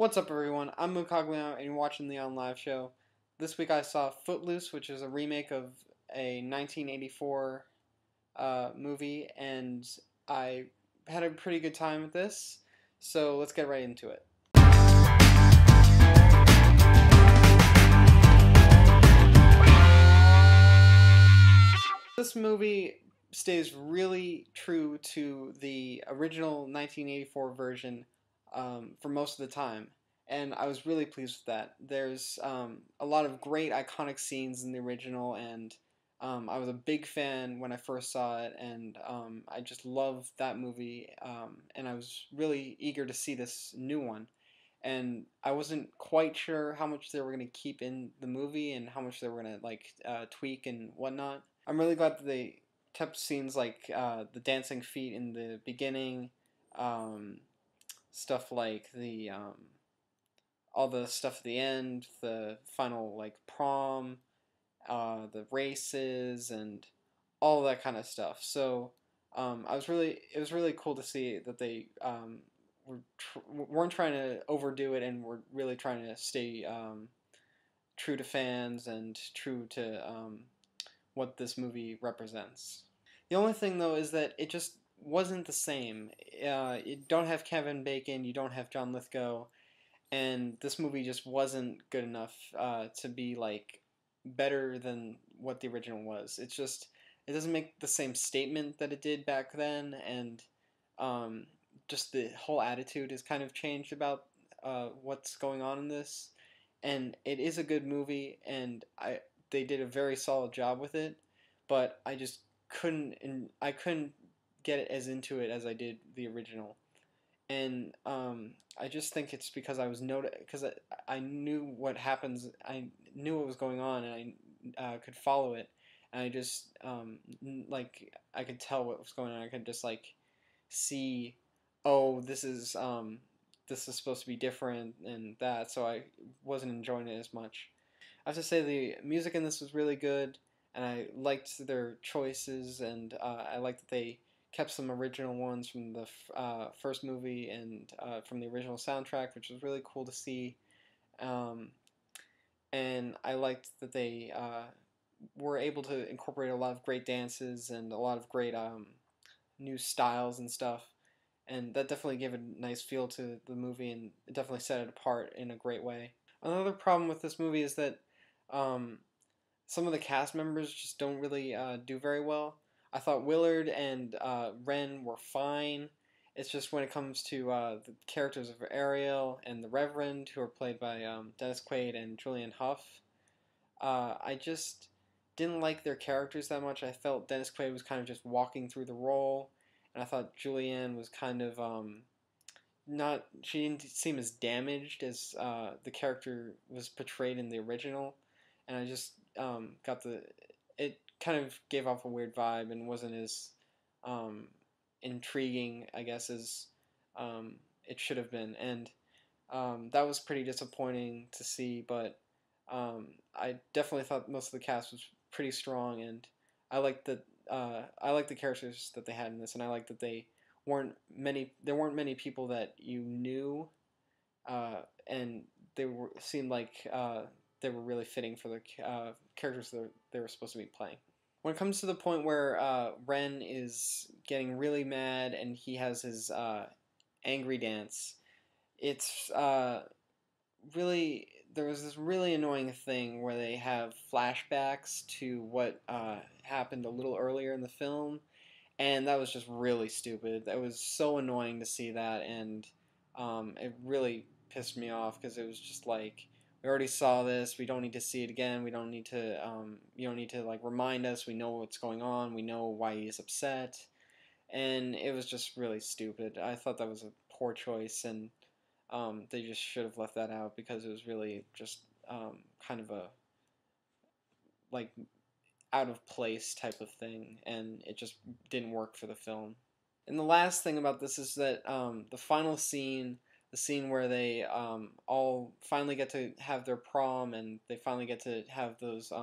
What's up, everyone? I'm Mukaglio, and you're watching the On Live Show. This week I saw Footloose, which is a remake of a 1984 movie, and I had a pretty good time with this, so let's get right into it. This movie stays really true to the original 1984 version for most of the time, and I was really pleased with that. There's a lot of great iconic scenes in the original, and I was a big fan when I first saw it, and I just loved that movie, and I was really eager to see this new one. And I wasn't quite sure how much they were going to keep in the movie and how much they were going to tweak and whatnot. I'm really glad that they kept scenes like the dancing feet in the beginning, um, stuff like the all the stuff at the end, the final like prom, the races, and all that kind of stuff. So it was really cool to see that they weren't trying to overdo it and were really trying to stay true to fans and true to what this movie represents. The only thing though is that it just wasn't the same. You don't have Kevin Bacon, you don't have John Lithgow, and this movie just wasn't good enough to be like better than what the original was. It doesn't make the same statement that it did back then, and um, just the whole attitude has kind of changed about what's going on in this. And it is a good movie, and they did a very solid job with it, but I couldn't get it as into it as I did the original. And I just think it's because I knew what happens. I knew what was going on, and I could follow it. And I just I could tell what was going on. I could just like see, oh, this is supposed to be different and that. So I wasn't enjoying it as much. I have to say the music in this was really good, and I liked their choices, and I liked that they kept some original ones from the first movie and from the original soundtrack, which was really cool to see. Um, and I liked that they were able to incorporate a lot of great dances and a lot of great new styles and stuff. And that definitely gave a nice feel to the movie, and it definitely set it apart in a great way. Another problem with this movie is that um, some of the cast members just don't really do very well. I thought Willard and Ren were fine. It's just when it comes to the characters of Ariel and the Reverend, who are played by Dennis Quaid and Julianne Hough, I just didn't like their characters that much. I felt Dennis Quaid was kind of just walking through the role, and I thought Julianne was kind of not. She didn't seem as damaged as the character was portrayed in the original, and I just got the. It kind of gave off a weird vibe and wasn't as um, intriguing, I guess, as it should have been, and that was pretty disappointing to see. But I definitely thought most of the cast was pretty strong, and I liked that. I liked the characters that they had in this, and I liked that they weren't many. There weren't many people that you knew, and seemed like they were really fitting for the characters that they were supposed to be playing. When it comes to the point where Ren is getting really mad and he has his angry dance, it's really there was this really annoying thing where they have flashbacks to what happened a little earlier in the film, and that was just really stupid. That was so annoying to see that, and it really pissed me off because it was just like we already saw this. We don't need to see it again. We don't need to. You don't need to like remind us. We know what's going on. We know why he's upset, and it was just really stupid. I thought that was a poor choice, and they just should have left that out because it was really just kind of a like out of place type of thing, and it just didn't work for the film. And the last thing about this is that the final scene, the scene where they all finally get to have their prom and they finally get to have those,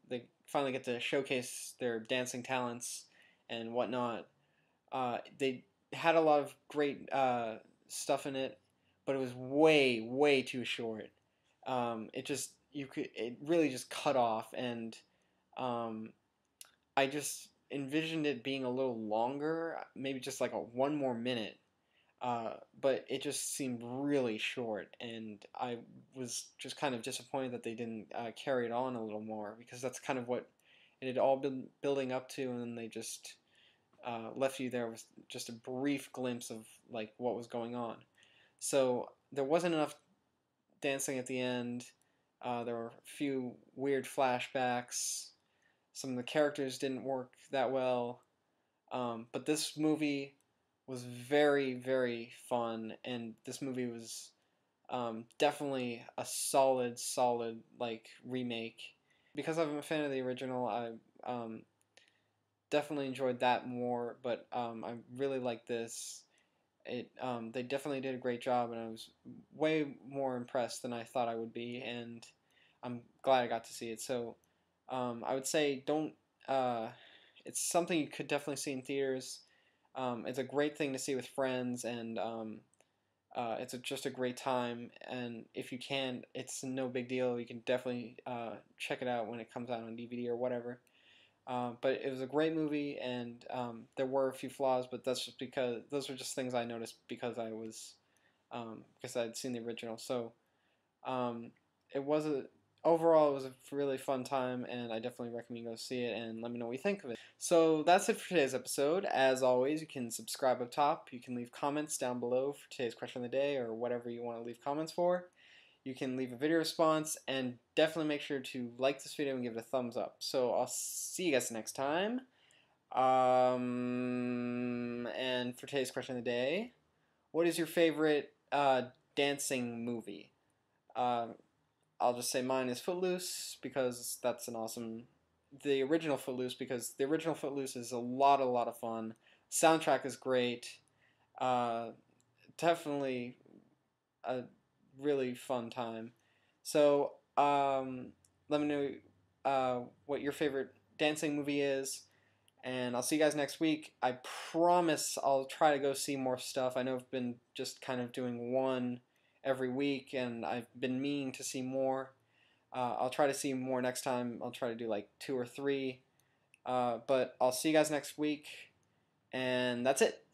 they finally get to showcase their dancing talents and whatnot. They had a lot of great stuff in it, but it was way, way too short. It really just cut off, and um, I just envisioned it being a little longer, maybe just like a one more minute. But it just seemed really short, and I was just kind of disappointed that they didn't carry it on a little more, because that's kind of what it had all been building up to, and then they just left you there with just a brief glimpse of like what was going on. So there wasn't enough dancing at the end. There were a few weird flashbacks. Some of the characters didn't work that well. But this movie was very, very fun, and this movie was definitely a solid, solid like remake. Because I'm a fan of the original, I definitely enjoyed that more. But I really like this. They definitely did a great job, and I was way more impressed than I thought I would be, and I'm glad I got to see it. So I would say don't. It's something you could definitely see in theaters. It's a great thing to see with friends, and just a great time. And if you can, it's no big deal. You can definitely check it out when it comes out on DVD or whatever. But it was a great movie, and there were a few flaws, but that's just because those were just things I noticed because I'd seen the original. So um, it was a overall it was a really fun time, and I definitely recommend you go see it and let me know what you think of it. So that's it for today's episode. As always, you can subscribe up top. You can leave comments down below for today's question of the day or whatever you want to leave comments for. You can leave a video response, and definitely make sure to like this video and give it a thumbs up. So I'll see you guys next time. And for today's question of the day, what is your favorite dancing movie? Uh, I'll just say mine is Footloose, because that's an awesome. The original Footloose, because the original Footloose is a lot of fun. Soundtrack is great. Uh, Definitely a really fun time. So let me know what your favorite dancing movie is, and I'll see you guys next week. I promise I'll try to go see more stuff. I know I've been just kind of doing one every week, and I've been meaning to see more. I'll try to see more next time. I'll try to do like 2 or 3. But I'll see you guys next week, and that's it.